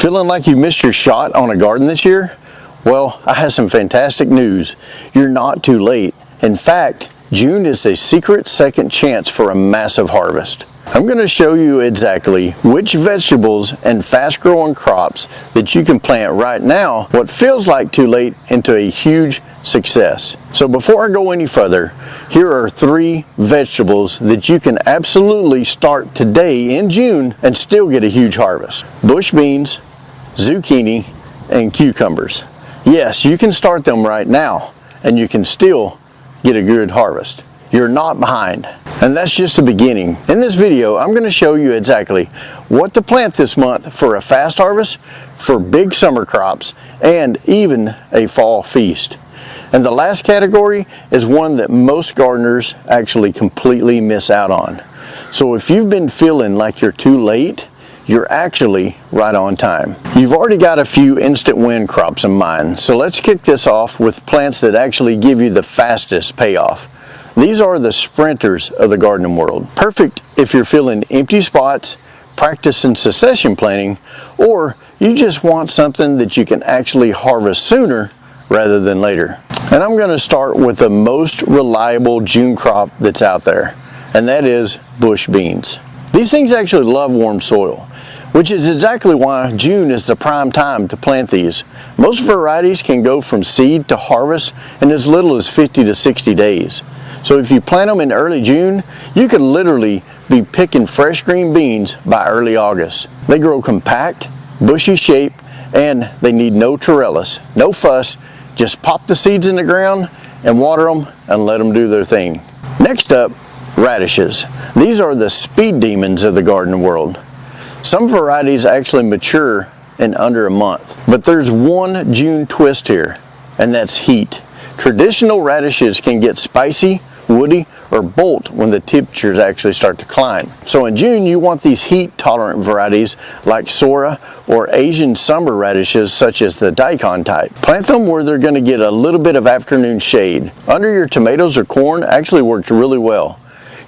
Feeling like you missed your shot on a garden this year? Well, I have some fantastic news. You're not too late. In fact, June is a secret second chance for a massive harvest. I'm going to show you exactly which vegetables and fast-growing crops that you can plant right now, what feels like too late, into a huge success. So before I go any further, here are 3 vegetables that you can absolutely start today in June and still get a huge harvest. Bush beans, zucchini, and cucumbers. Yes, you can start them right now and you can still get a good harvest. You're not behind. And that's just the beginning. In this video, I'm going to show you exactly what to plant this month for a fast harvest, for big summer crops, and even a fall feast. And the last category is one that most gardeners actually completely miss out on. So if you've been feeling like you're too late, you're actually right on time. You've already got a few instant win crops in mind, so let's kick this off with plants that actually give you the fastest payoff. These are the sprinters of the gardening world. Perfect if you're feeling empty spots, practicing succession planting, or you just want something that you can actually harvest sooner rather than later. And I'm going to start with the most reliable June crop that's out there, and that is bush beans. These things actually love warm soil, which is exactly why June is the prime time to plant these. Most varieties can go from seed to harvest in as little as 50 to 60 days. So if you plant them in early June, you could literally be picking fresh green beans by early August. They grow compact, bushy shape, and they need no trellis, no fuss. Just pop the seeds in the ground and water them and let them do their thing. Next up, radishes. These are the speed demons of the garden world. Some varieties actually mature in under a month, but there's one June twist here, and that's heat. Traditional radishes can get spicy, woody, or bolt when the temperatures actually start to climb. So in June, you want these heat-tolerant varieties like Sora or Asian summer radishes such as the daikon type. Plant them where they're going to get a little bit of afternoon shade. Under your tomatoes or corn actually works really well.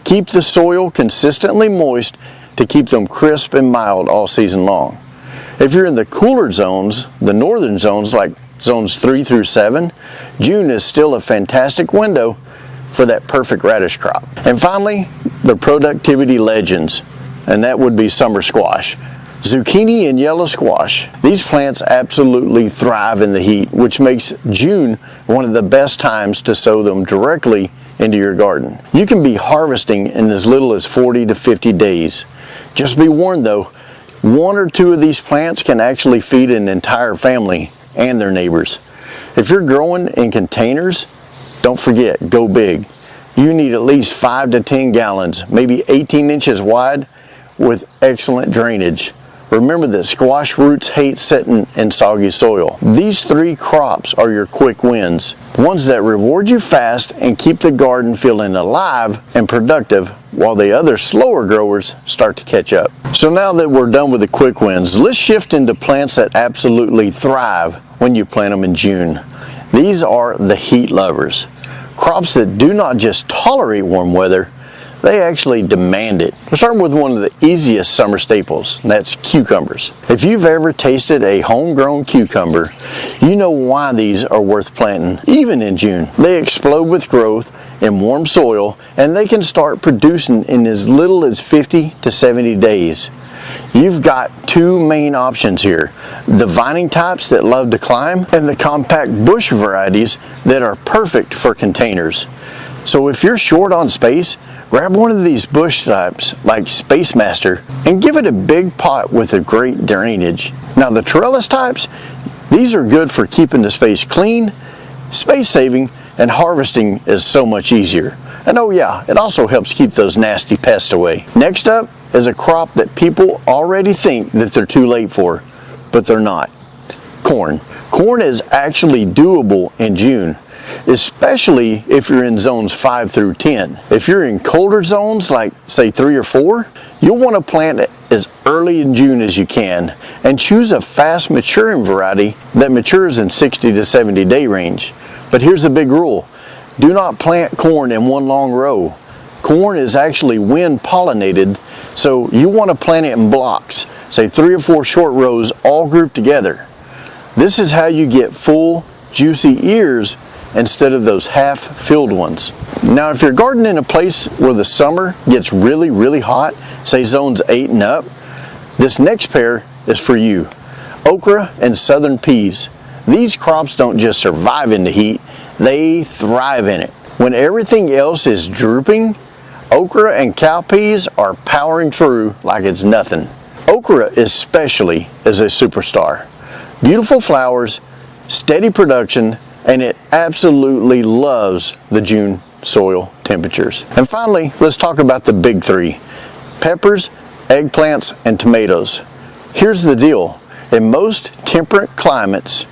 Keep the soil consistently moist to keep them crisp and mild all season long. If you're in the cooler zones, the northern zones like zones 3 through 7, June is still a fantastic window for that perfect radish crop. And finally, the productivity legends, and that would be summer squash. Zucchini and yellow squash. These plants absolutely thrive in the heat, which makes June one of the best times to sow them directly into your garden. You can be harvesting in as little as 40 to 50 days. Just be warned though, 1 or 2 of these plants can actually feed an entire family and their neighbors. If you're growing in containers, don't forget, go big. You need at least 5 to 10 gallons, maybe 18 inches wide with excellent drainage. Remember that squash roots hate sitting in soggy soil. These 3 crops are your quick wins, ones that reward you fast and keep the garden feeling alive and productive while the other slower growers start to catch up. So now that we're done with the quick wins, let's shift into plants that absolutely thrive when you plant them in June. These are the heat lovers. Crops that do not just tolerate warm weather, they actually demand it. We're starting with one of the easiest summer staples, and that's cucumbers. If you've ever tasted a homegrown cucumber, you know why these are worth planting, even in June. They explode with growth in warm soil, and they can start producing in as little as 50 to 70 days. You've got 2 main options here: the vining types that love to climb, and the compact bush varieties that are perfect for containers. So if you're short on space, grab one of these bush types like Space Master and give it a big pot with a great drainage. Now the trellis types, these are good for keeping the space clean, space saving, and harvesting is so much easier. And oh yeah, it also helps keep those nasty pests away. Next up is a crop that people already think that they're too late for, but they're not. Corn. Corn is actually doable in June, especially if you're in zones 5 through 10. If you're in colder zones like say 3 or 4, you'll want to plant it as early in June as you can and choose a fast maturing variety that matures in 60 to 70 day range. But here's the big rule: do not plant corn in one long row. Corn is actually wind pollinated, so you want to plant it in blocks. say 3 or 4 short rows all grouped together. This is how you get full, juicy ears instead of those half-filled ones. Now, if you're gardening in a place where the summer gets really, really hot, say zones 8 and up, this next pair is for you. Okra and southern peas. These crops don't just survive in the heat, they thrive in it. When everything else is drooping, okra and cowpeas are powering through like it's nothing. Okra especially is a superstar. Beautiful flowers, steady production, and it absolutely loves the June soil temperatures. And finally, let's talk about the big 3. Peppers, eggplants, and tomatoes. Here's the deal. In most temperate climates,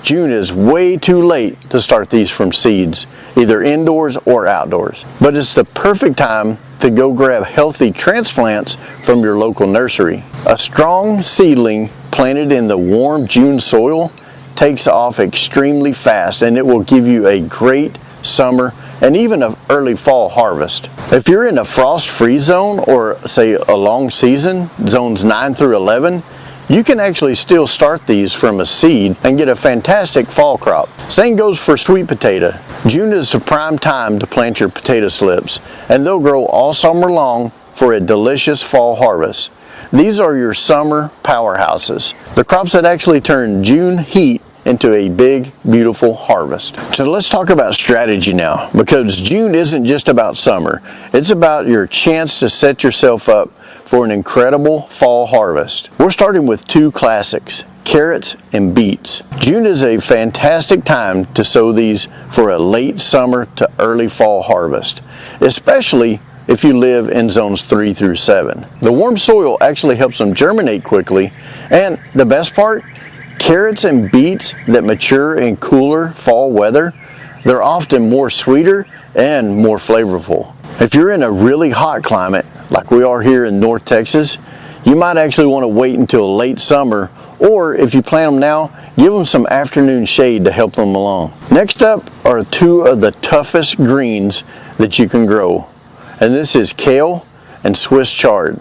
June is way too late to start these from seeds, either indoors or outdoors. But it's the perfect time to go grab healthy transplants from your local nursery. A strong seedling planted in the warm June soil takes off extremely fast, and it will give you a great summer and even an early fall harvest. If you're in a frost-free zone, or say a long season, zones 9 through 11, you can actually still start these from a seed and get a fantastic fall crop. Same goes for sweet potato. June is the prime time to plant your potato slips, and they'll grow all summer long for a delicious fall harvest. These are your summer powerhouses, the crops that actually turn June heat into a big, beautiful harvest. So let's talk about strategy now, because June isn't just about summer. It's about your chance to set yourself up for an incredible fall harvest. We're starting with 2 classics, carrots and beets. June is a fantastic time to sow these for a late summer to early fall harvest, especially if you live in zones 3 through 7. The warm soil actually helps them germinate quickly, and the best part, carrots and beets that mature in cooler fall weather, they're often more sweeter and more flavorful. If you're in a really hot climate, like we are here in North Texas, you might actually want to wait until late summer, or if you plant them now, give them some afternoon shade to help them along. Next up are 2 of the toughest greens that you can grow, and this is kale and Swiss chard.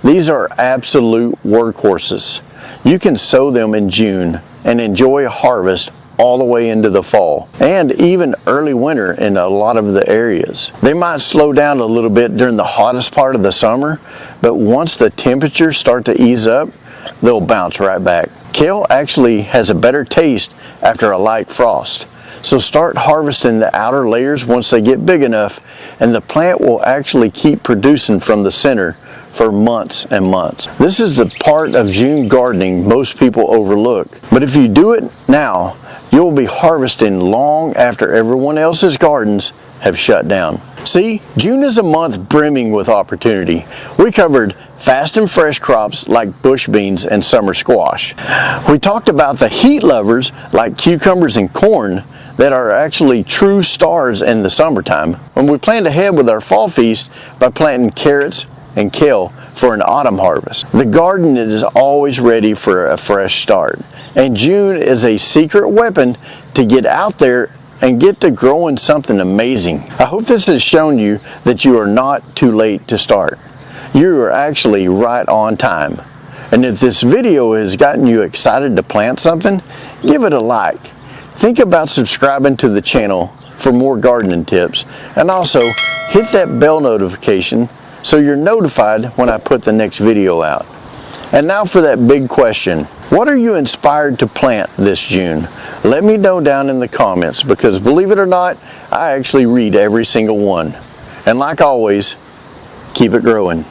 These are absolute workhorses. You can sow them in June and enjoy a harvest all the way into the fall, and even early winter in a lot of the areas. They might slow down a little bit during the hottest part of the summer, but once the temperatures start to ease up, they'll bounce right back. Kale actually has a better taste after a light frost, so start harvesting the outer layers once they get big enough, and the plant will actually keep producing from the center for months and months. This is the part of June gardening most people overlook, but if you do it now, you'll be harvesting long after everyone else's gardens have shut down. See, June is a month brimming with opportunity. We covered fast and fresh crops like bush beans and summer squash. We talked about the heat lovers like cucumbers and corn that are actually true stars in the summertime. And we planned ahead with our fall feast by planting carrots and kale for an autumn harvest. The garden is always ready for a fresh start, and June is a secret weapon to get out there and get to growing something amazing. I hope this has shown you that you are not too late to start. You are actually right on time. And if this video has gotten you excited to plant something, give it a like. Think about subscribing to the channel for more gardening tips, and also hit that bell notification so you're notified when I put the next video out. And now for that big question, what are you inspired to plant this June? Let me know down in the comments, because believe it or not, I actually read every single one. And like always, keep it growing.